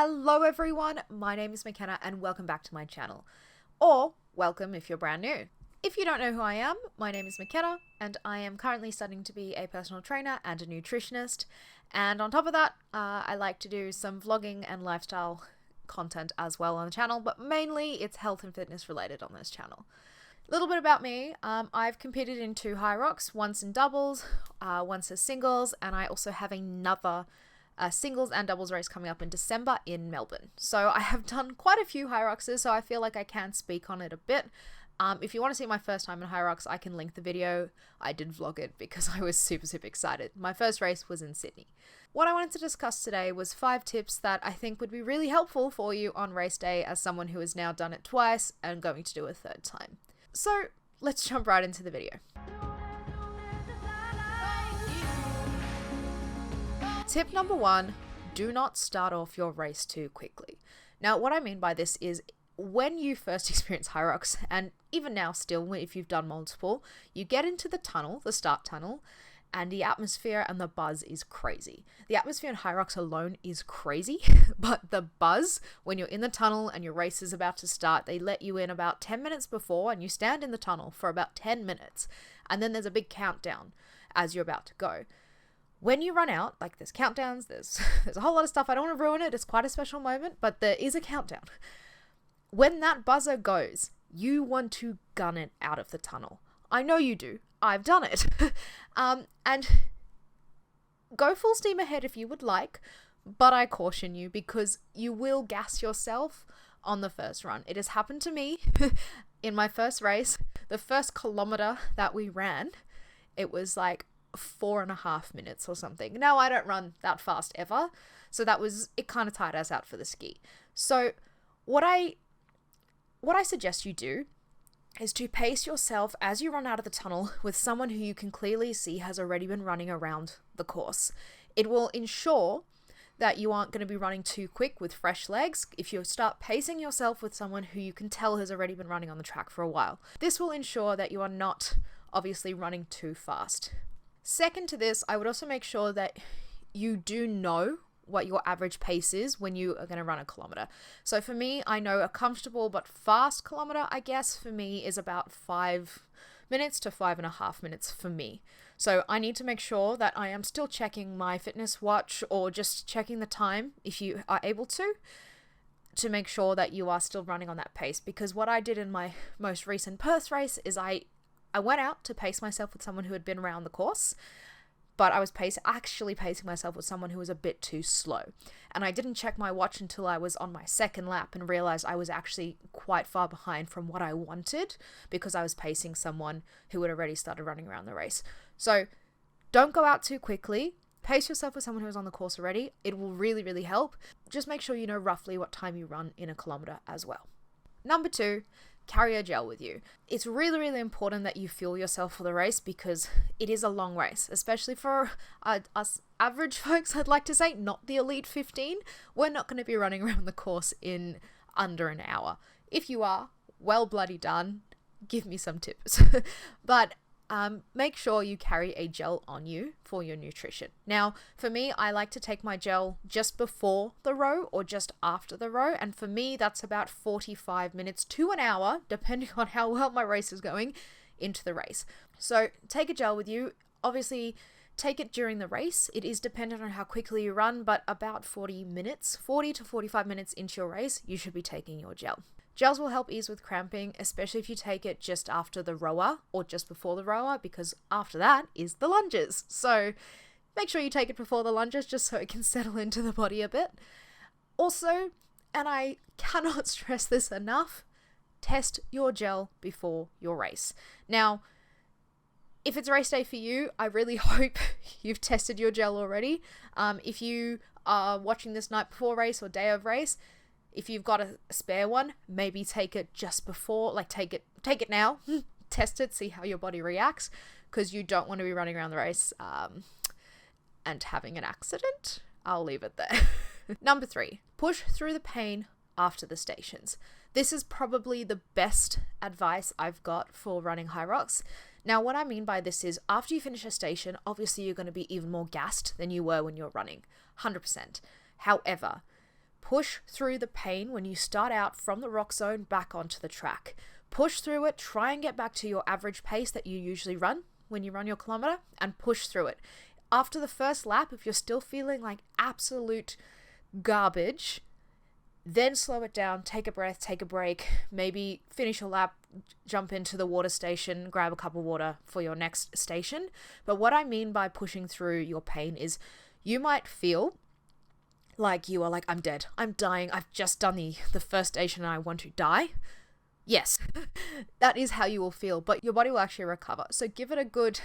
Hello everyone, my name is Makena and welcome back to my channel. Or welcome if you're brand new. If you don't know who I am, my name is Makena and I am currently studying to be a personal trainer and a nutritionist. And on top of that, I like to do some vlogging and lifestyle content as well on the channel, but mainly it's health and fitness related on this channel. A little bit about me, I've competed in 2 Hyrox, once in doubles, once as singles, and I also have another singles and doubles race coming up in December in Melbourne. So I have done quite a few Hyroxes, so I feel like I can speak on it a bit. If you want to see my first time in Hyrox, I can link the video. I did vlog it because I was super excited. My first race was in Sydney. What I wanted to discuss today was 5 tips that I think would be really helpful for you on race day as someone who has now done it twice and going to do a 3rd time. So let's jump right into the video. Tip number 1, do not start off your race too quickly. Now, what I mean by this is when you first experience Hyrox, and even now still, if you've done multiple, you get into the tunnel, the start tunnel, and the atmosphere and the buzz is crazy. The atmosphere in Hyrox alone is crazy, but the buzz, when you're in the tunnel and your race is about to start, they let you in about 10 minutes before and you stand in the tunnel for about 10 minutes. And then there's a big countdown as you're about to go. When you run out, like there's countdowns, there's a whole lot of stuff. I don't want to ruin it. It's quite a special moment, but there is a countdown. When that buzzer goes, you want to gun it out of the tunnel. I know you do. I've done it. And go full steam ahead if you would like, but I caution you because you will gas yourself on the first run. It has happened to me in my first race. The first kilometer that we ran, it was like 4.5 minutes or something. Now I don't run that fast ever, so it kind of tired us out for the ski. So what I suggest you do is to pace yourself as you run out of the tunnel with someone who you can clearly see has already been running around the course. It will ensure that you aren't going to be running too quick with fresh legs if you start pacing yourself with someone who you can tell has already been running on the track for a while. This will ensure that you are not obviously running too fast. Second to this, I would also make sure that you do know what your average pace is when you are going to run a kilometer. So for me, I know a comfortable but fast kilometer, I guess, for me is about 5 minutes to 5.5 minutes for me. So I need to make sure that I am still checking my fitness watch or just checking the time if you are able to make sure that you are still running on that pace. Because what I did in my most recent Perth race is I went out to pace myself with someone who had been around the course, but I was actually pacing myself with someone who was a bit too slow. And I didn't check my watch until I was on my 2nd lap and realized I was actually quite far behind from what I wanted because I was pacing someone who had already started running around the race. So don't go out too quickly. Pace yourself with someone who's on the course already. It will really help. Just make sure you know roughly what time you run in a kilometer as well. Number 2, carry a gel with you. It's really important that you fuel yourself for the race because it is a long race, especially for us average folks, I'd like to say, not the elite 15. We're not going to be running around the course in under an hour. If you are, well bloody done. Give me some tips. But make sure you carry a gel on you for your nutrition. Now, for me, I like to take my gel just before the row or just after the row. And for me, that's about 45 minutes to an hour, depending on how well my race is going into the race. So take a gel with you. Obviously, take it during the race. It is dependent on how quickly you run, but about 40 to 45 minutes into your race, you should be taking your gel. Gels will help ease with cramping, especially if you take it just after the rower or just before the rower, because after that is the lunges. So make sure you take it before the lunges just so it can settle into the body a bit. Also, and I cannot stress this enough, test your gel before your race. Now, if it's race day for you, I really hope you've tested your gel already. If you are watching this night before race or day of race, if you've got a spare one, maybe take it just before, like take it now, test it, see how your body reacts, because you don't want to be running around the race and having an accident. I'll leave it there. Number 3, push through the pain after the stations. This is probably the best advice I've got for running Hyrox. Now, what I mean by this is after you finish a station, obviously you're going to be even more gassed than you were when you're running, 100%. However, Push through the pain when you start out from the rock zone back onto the track. Push through it, try and get back to your average pace that you usually run when you run your kilometer, and push through it. After the first lap, if you're still feeling like absolute garbage, then slow it down, take a breath, take a break, maybe finish your lap, jump into the water station, grab a cup of water for your next station. But what I mean by pushing through your pain is you might feel like you are like, I'm dead, I'm dying, I've just done the first station and I want to die. Yes, that is how you will feel, but your body will actually recover. So give it a good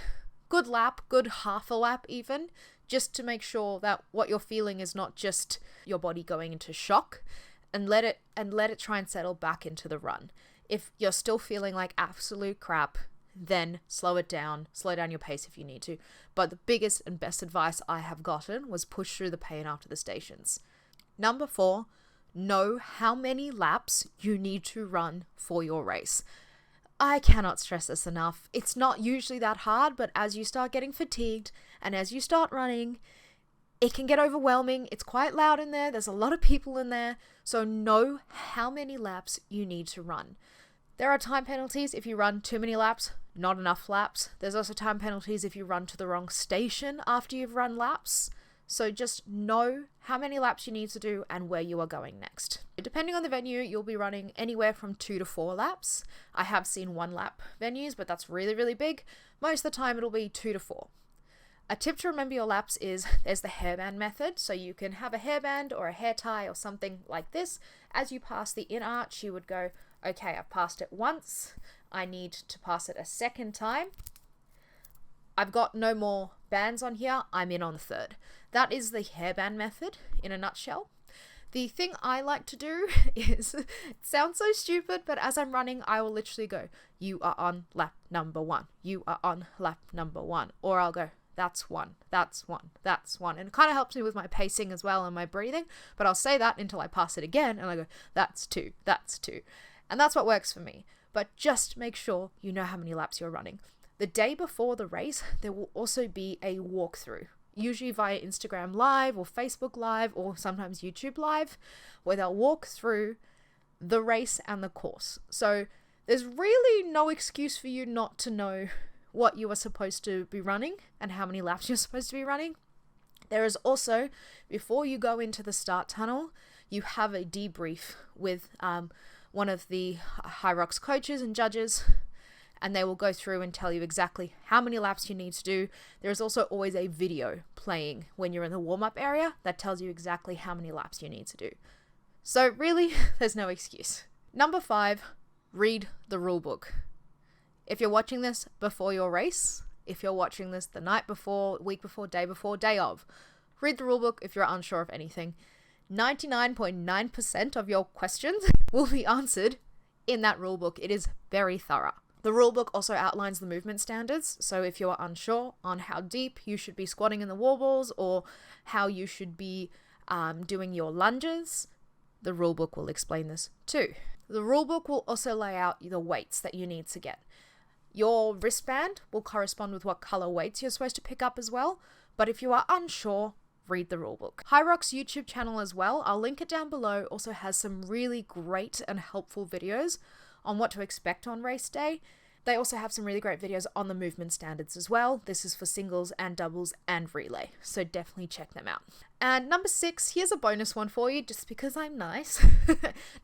lap, good half a lap even, just to make sure that what you're feeling is not just your body going into shock, and let it try and settle back into the run. If you're still feeling like absolute crap, then slow down your pace if you need to. But the biggest and best advice I have gotten was push through the pain after the stations. Number 4, know how many laps you need to run for your race. I cannot stress this enough. It's not usually that hard, but as you start getting fatigued and as you start running, it can get overwhelming. It's quite loud in there. There's a lot of people in there. So know how many laps you need to run. There are time penalties if you run too many laps, not enough laps. There's also time penalties if you run to the wrong station after you've run laps. So just know how many laps you need to do and where you are going next. Depending on the venue, you'll be running anywhere from 2 to 4 laps. I have seen 1 lap venues, but that's really, really big. Most of the time it'll be 2 to 4. A tip to remember your laps is there's the hairband method. So you can have a hairband or a hair tie or something like this. As you pass the in arch, you would go, okay, I've passed it once. I need to pass it a second time. I've got no more bands on here. I'm in on the third. That is the hairband method in a nutshell. The thing I like to do is, it sounds so stupid, but as I'm running, I will literally go, you are on lap number 1. You are on lap number 1. Or I'll go, that's 1, that's 1, that's 1. And it kind of helps me with my pacing as well and my breathing, but I'll say that until I pass it again and I go, that's 2, that's 2. And that's what works for me. But just make sure you know how many laps you're running. The day before the race, there will also be a walkthrough, usually via Instagram Live or Facebook Live or sometimes YouTube Live, where they'll walk through the race and the course. So there's really no excuse for you not to know what you are supposed to be running and how many laps you're supposed to be running. There is also, before you go into the start tunnel, you have a debrief with one of the Hyrox coaches and judges, and they will go through and tell you exactly how many laps you need to do. There is also always a video playing when you're in the warm-up area that tells you exactly how many laps you need to do. So really, there's no excuse. Number 5, read the rule book. If you're watching this before your race, if you're watching this the night before, week before, day of, read the rule book if you're unsure of anything. 99.9% of your questions will be answered in that rule book. It is very thorough. The rulebook also outlines the movement standards, so if you're unsure on how deep you should be squatting in the wall balls or how you should be doing your lunges, the rulebook will explain this too. The rulebook will also lay out the weights that you need to get. Your wristband will correspond with what color weights you're supposed to pick up as well, but if you are unsure, read the rulebook. Hyrox YouTube channel as well, I'll link it down below, also has some really great and helpful videos on what to expect on race day. They also have some really great videos on the movement standards as well. This is for singles and doubles and relay, so definitely check them out. And number 6, here's a bonus one for you, just because I'm nice.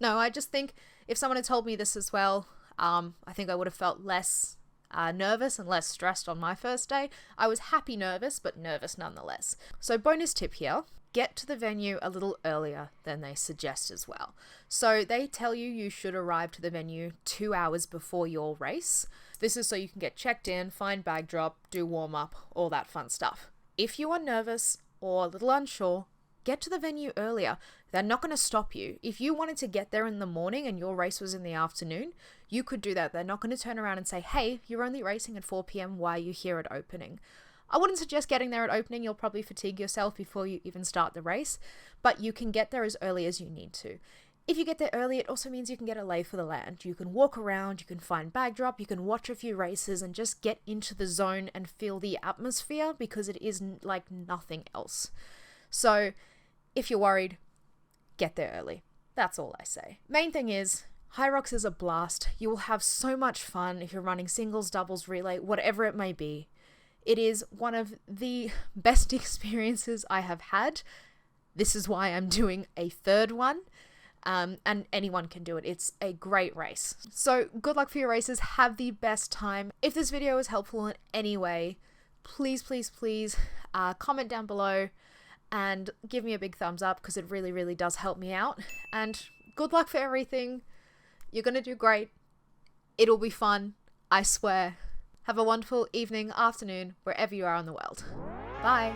No, I just think if someone had told me this as well, I think I would have felt less nervous and less stressed on my first day. I was happy nervous, but nervous nonetheless. So bonus tip here, get to the venue a little earlier than they suggest as well. So they tell you you should arrive to the venue 2 hours before your race. This is so you can get checked in, find bag drop, do warm up, all that fun stuff. If you are nervous or a little unsure, get to the venue earlier. They're not going to stop you. If you wanted to get there in the morning and your race was in the afternoon, you could do that. They're not going to turn around and say, hey, you're only racing at 4 p.m. Why are you here at opening? I wouldn't suggest getting there at opening. You'll probably fatigue yourself before you even start the race, but you can get there as early as you need to. If you get there early, it also means you can get a lay for the land. You can walk around, you can find bag drop, you can watch a few races and just get into the zone and feel the atmosphere, because it is like nothing else. So if you're worried, get there early. That's all I say. Main thing is, Hyrox is a blast. You will have so much fun if you're running singles, doubles, relay, whatever it may be. It is one of the best experiences I have had. This is why I'm doing a third one. And anyone can do it. It's a great race. So good luck for your races. Have the best time. If this video was helpful in any way, please, please, please comment down below and give me a big thumbs up, because it really, really does help me out. And good luck for everything. You're going to do great. It'll be fun. I swear. Have a wonderful evening, afternoon, wherever you are in the world. Bye.